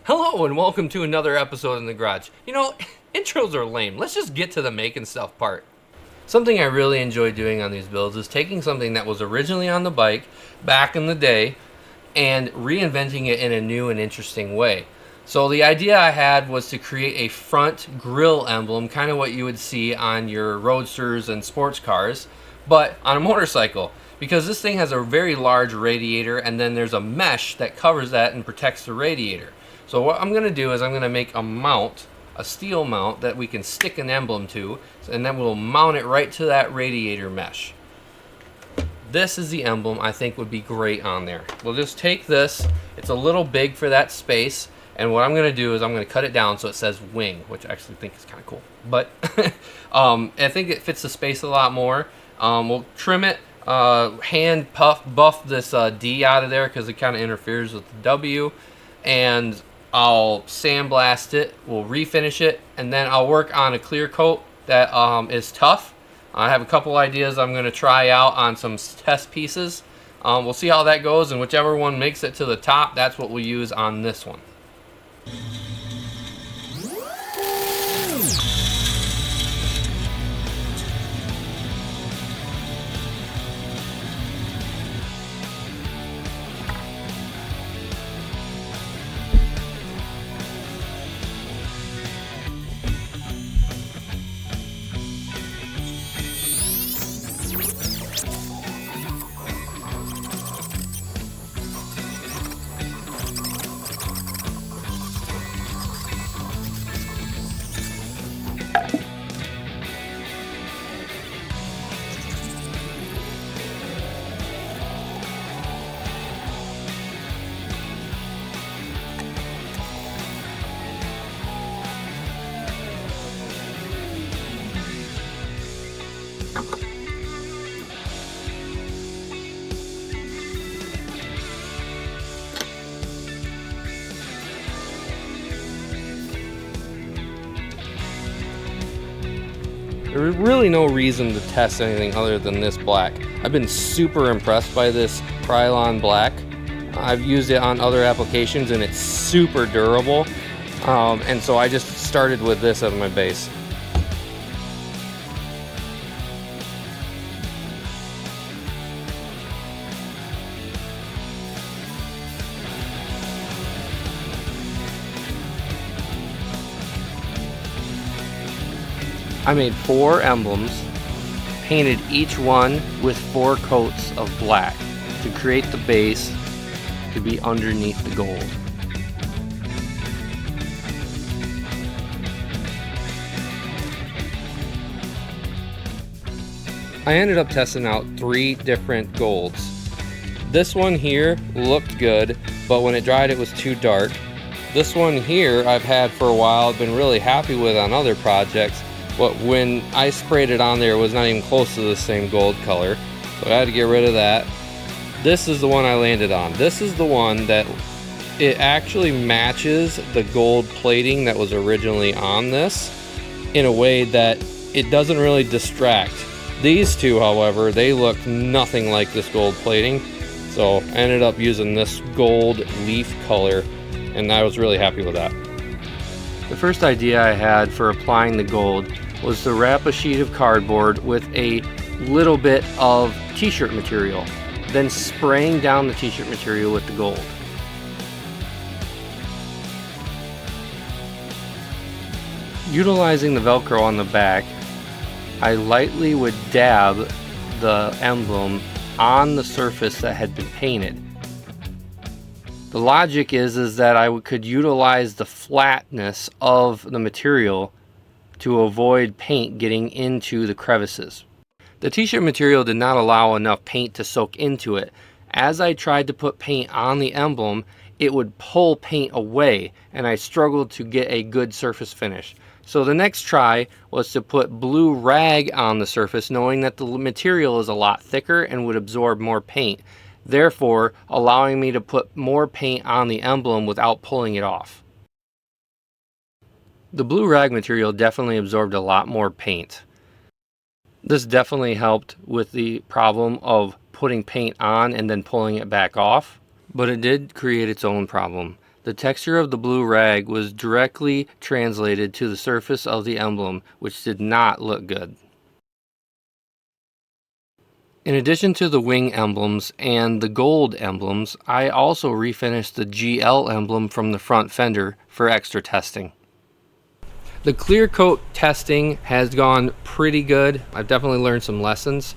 Hello and welcome to another episode in the garage. Intros are lame. Let's just get to the making stuff part. Something I really enjoy doing on these builds is taking something that was originally on the bike back in the day and reinventing it in a new and interesting way. So the idea I had was to create a front grille emblem, kind of what you would see on your roadsters and sports cars, but on a motorcycle. Because this thing has a very large radiator and then there's a mesh that covers that and protects the radiator. So what I'm going to do is I'm going to make a mount, a steel mount that we can stick an emblem to, and then we'll mount it right to that radiator mesh. This is the emblem I think would be great on there. We'll just take this, it's a little big for that space, and what I'm going to do is I'm going to cut it down so it says wing, which I actually think is kind of cool. But I think it fits the space a lot more. We'll trim it, hand buff this D out of there because it kind of interferes with the W, and I'll sandblast it, we'll refinish it, and then I'll work on a clear coat that is tough. I have a couple ideas I'm going to try out on some test pieces. We'll see how that goes, and whichever one makes it to the top, that's what we'll use on this one. There's really no reason to test anything other than this black. I've been super impressed by this Krylon black. I've used it on other applications and it's super durable. And so I just started with this as my base. I made 4 emblems, painted each one with 4 coats of black to create the base to be underneath the gold. I ended up testing out 3 different golds. This one here looked good, but when it dried it was too dark. This one here I've had for a while, I've been really happy with on other projects. But when I sprayed it on there, it was not even close to the same gold color. So I had to get rid of that. This is the one I landed on. This is the one that it actually matches the gold plating that was originally on this in a way that it doesn't really distract. These two, however, they look nothing like this gold plating. So I ended up using this gold leaf color, and I was really happy with that. The first idea I had for applying the gold was to wrap a sheet of cardboard with a little bit of t-shirt material, then spraying down the t-shirt material with the gold. Utilizing the Velcro on the back, I lightly would dab the emblem on the surface that had been painted. The logic is that I could utilize the flatness of the material to avoid paint getting into the crevices. The t-shirt material did not allow enough paint to soak into it. As I tried to put paint on the emblem, it would pull paint away, and I struggled to get a good surface finish. So the next try was to put blue rag on the surface, knowing that the material is a lot thicker and would absorb more paint, therefore allowing me to put more paint on the emblem without pulling it off. The blue rag material definitely absorbed a lot more paint. This definitely helped with the problem of putting paint on and then pulling it back off, but it did create its own problem. The texture of the blue rag was directly translated to the surface of the emblem, which did not look good. In addition to the wing emblems and the gold emblems, I also refinished the GL emblem from the front fender for extra testing. The clear coat testing has gone pretty good. I've definitely learned some lessons.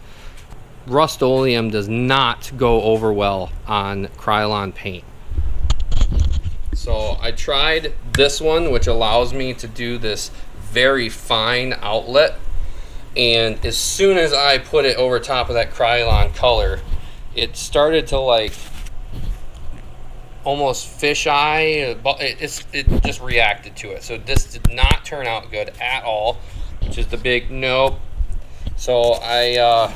Rust-Oleum does not go over well on Krylon paint. So I tried this one, which allows me to do this very fine outlet. And as soon as I put it over top of that Krylon color, it started to like almost fisheye. It just reacted to it. So this did not turn out good at all, which is the big nope. So I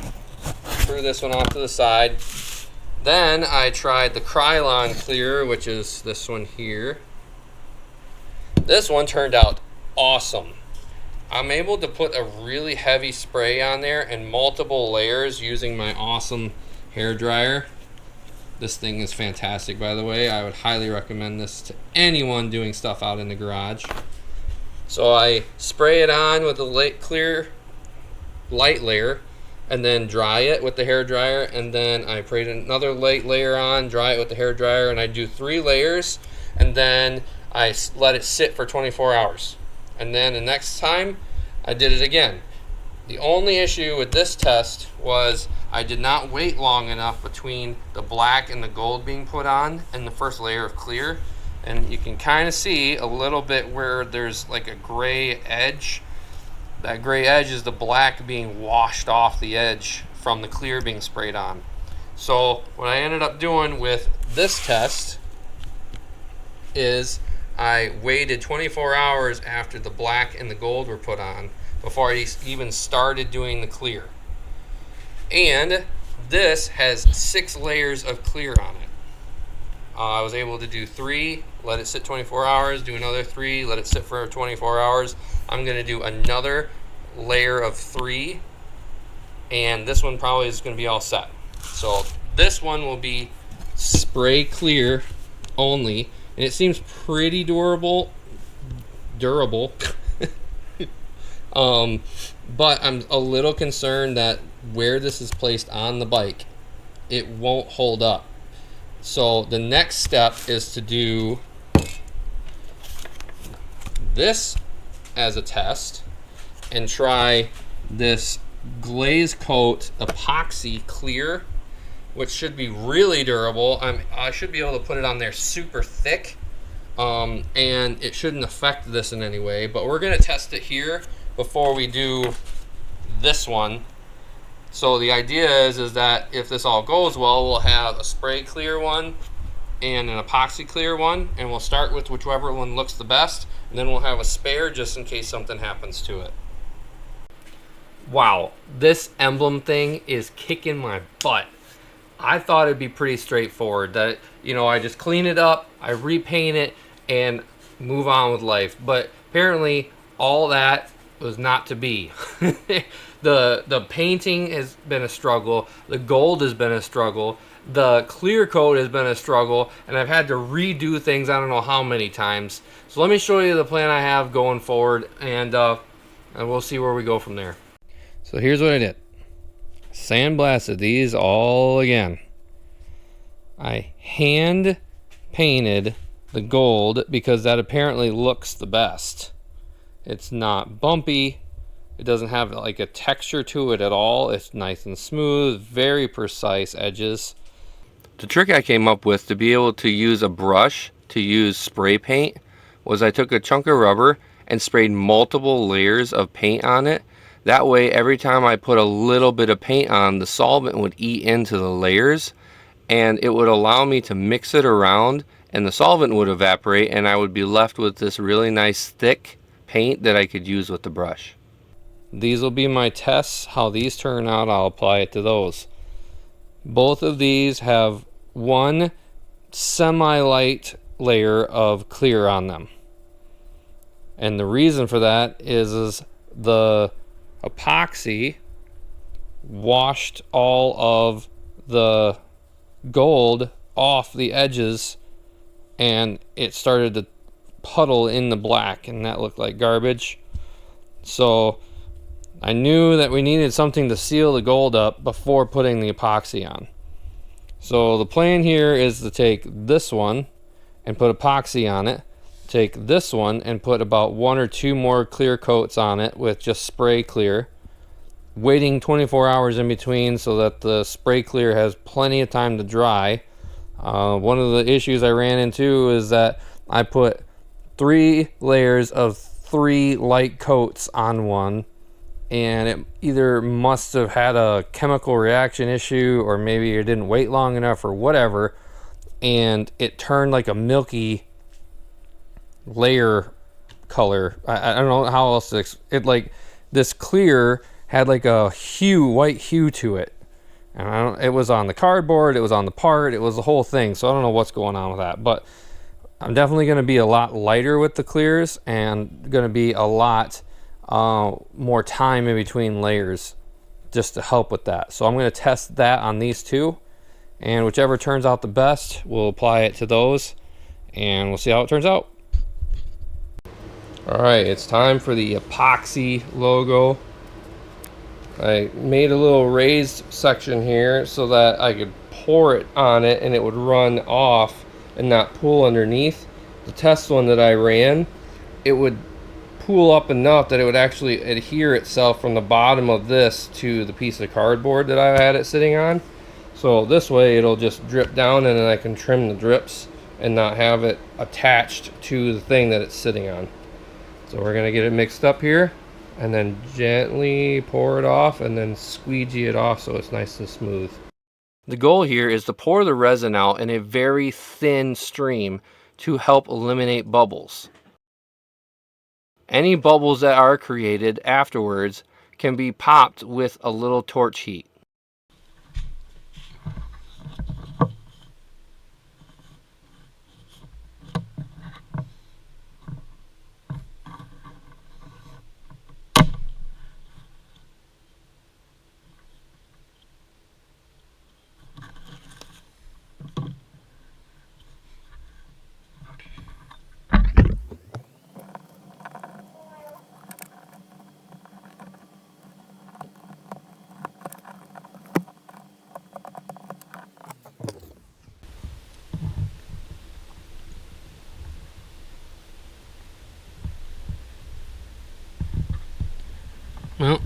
threw this one off to the side. Then I tried the Krylon clear, which is this one here. This one turned out awesome. I'm able to put a really heavy spray on there and multiple layers using my awesome hair dryer. This thing is fantastic, by the way. I would highly recommend this to anyone doing stuff out in the garage. So I spray it on with a clear light layer and then dry it with the hair dryer, and then I put another light layer on, dry it with the hair dryer, and I do 3 layers, and then I let it sit for 24 hours. And then the next time I did it again. The only issue with this test was I did not wait long enough between the black and the gold being put on and the first layer of clear. And you can kind of see a little bit where there's like a gray edge. That gray edge is the black being washed off the edge from the clear being sprayed on. So what I ended up doing with this test is I waited 24 hours after the black and the gold were put on before I even started doing the clear. And this has 6 layers of clear on it. I was able to do 3, let it sit 24 hours, do another 3, let it sit for 24 hours. I'm going to do another layer of 3, and this one probably is going to be all set. So this one will be spray clear only. And it seems pretty durable. But I'm a little concerned that where this is placed on the bike, it won't hold up. So the next step is to do this as a test and try this glaze coat epoxy clear, which should be really durable. I should be able to put it on there super thick, and it shouldn't affect this in any way. But we're going to test it here before we do this one. So the idea is that if this all goes well, we'll have a spray clear one and an epoxy clear one, and we'll start with whichever one looks the best, and then we'll have a spare just in case something happens to it. Wow, this emblem thing is kicking my butt. I thought it'd be pretty straightforward, that, you know, I just clean it up, I repaint it, and move on with life. But apparently all that was not to be. The painting has been a struggle, the gold has been a struggle, the clear coat has been a struggle, and I've had to redo things I don't know how many times. So let me show you the plan I have going forward, and we'll see where we go from there. So here's what I did. Sandblasted these all again. I hand painted the gold because that apparently looks the best. It's not bumpy. It doesn't have like a texture to it at all. It's nice and smooth, very precise edges. The trick I came up with to be able to use a brush to use spray paint was I took a chunk of rubber and sprayed multiple layers of paint on it. That way, every time I put a little bit of paint on, the solvent would eat into the layers, and it would allow me to mix it around, and the solvent would evaporate, and I would be left with this really nice thick paint that I could use with the brush. These will be my tests. How these turn out, I'll apply it to those. Both of these have one semi-light layer of clear on them. And the reason for that is the epoxy washed all of the gold off the edges and it started to puddle in the black, and that looked like garbage. So I knew that we needed something to seal the gold up before putting the epoxy on. So the plan here is to take this one and put epoxy on it, take this one and put about 1 or 2 more clear coats on it with just spray clear, waiting 24 hours in between so that the spray clear has plenty of time to dry. One of the issues I ran into is that I put 3 layers of 3 light coats on one, and it either must have had a chemical reaction issue, or maybe it didn't wait long enough or whatever, and it turned like a milky layer color. I don't know how else to it, like this clear had like a white hue to it, and it was on the cardboard, it was on the part, it was the whole thing. So I don't know what's going on with that, but I'm definitely going to be a lot lighter with the clears, and going to be a lot more time in between layers just to help with that. So I'm going to test that on these 2, and whichever turns out the best, we'll apply it to those, and we'll see how it turns out. All right, it's time for the epoxy logo. I made a little raised section here so that I could pour it on it and it would run off and not pool underneath. The test one that I ran, it would pool up enough that it would actually adhere itself from the bottom of this to the piece of cardboard that I had it sitting on. So this way it'll just drip down, and then I can trim the drips and not have it attached to the thing that it's sitting on. So we're going to get it mixed up here, and then gently pour it off, and then squeegee it off so it's nice and smooth. The goal here is to pour the resin out in a very thin stream to help eliminate bubbles. Any bubbles that are created afterwards can be popped with a little torch heat. Well,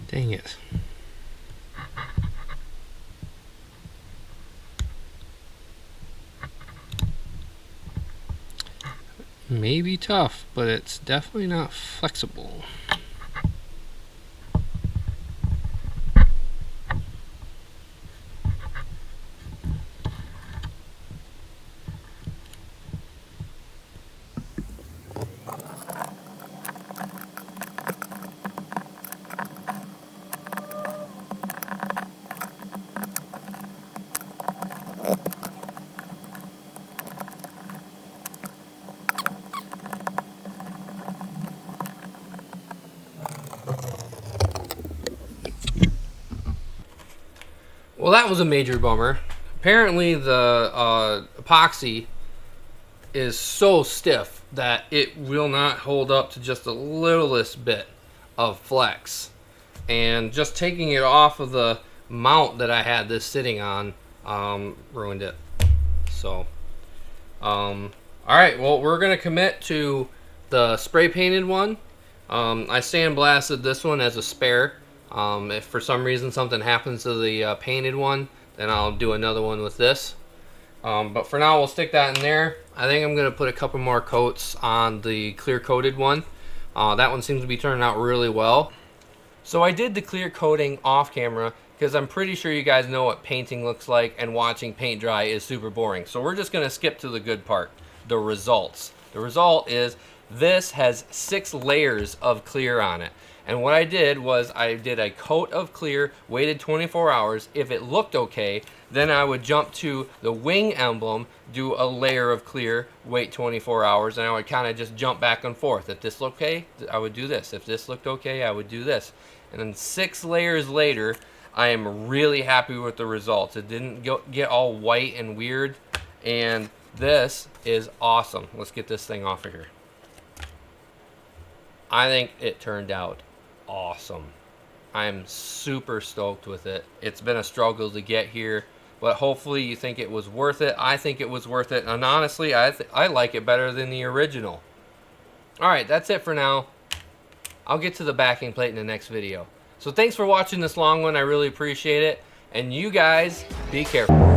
dang it. May be tough, but it's definitely not flexible. Well, that was a major bummer. Apparently the epoxy is so stiff that it will not hold up to just the littlest bit of flex. And just taking it off of the mount that I had this sitting on ruined it. So, alright, well, we're going to commit to the spray painted one. I sandblasted this one as a spare. If for some reason something happens to the painted one, then I'll do another one with this. But for now, we'll stick that in there. I think I'm going to put a couple more coats on the clear coated one. That one seems to be turning out really well. So I did the clear coating off camera because I'm pretty sure you guys know what painting looks like, and watching paint dry is super boring. So we're just going to skip to the good part, the results. The result is this has 6 layers of clear on it. And what I did was I did a coat of clear, waited 24 hours. If it looked okay, Then I would jump to the wing emblem, do a layer of clear, wait 24 hours, and I would kind of just jump back and forth. If this looked okay, I would do this. If this looked okay, I would do this. And then 6 layers later, I am really happy with the results. It didn't get all white and weird, and this is awesome. Let's get this thing off of here. I think it turned out awesome. I'm super stoked with it. It's been a struggle to get here, but hopefully you think it was worth it. I think it was worth it, and honestly, I like it better than the original. Alright, that's it for now. I'll get to the backing plate in the next video. So thanks for watching this long one. I really appreciate it. And you guys, be careful.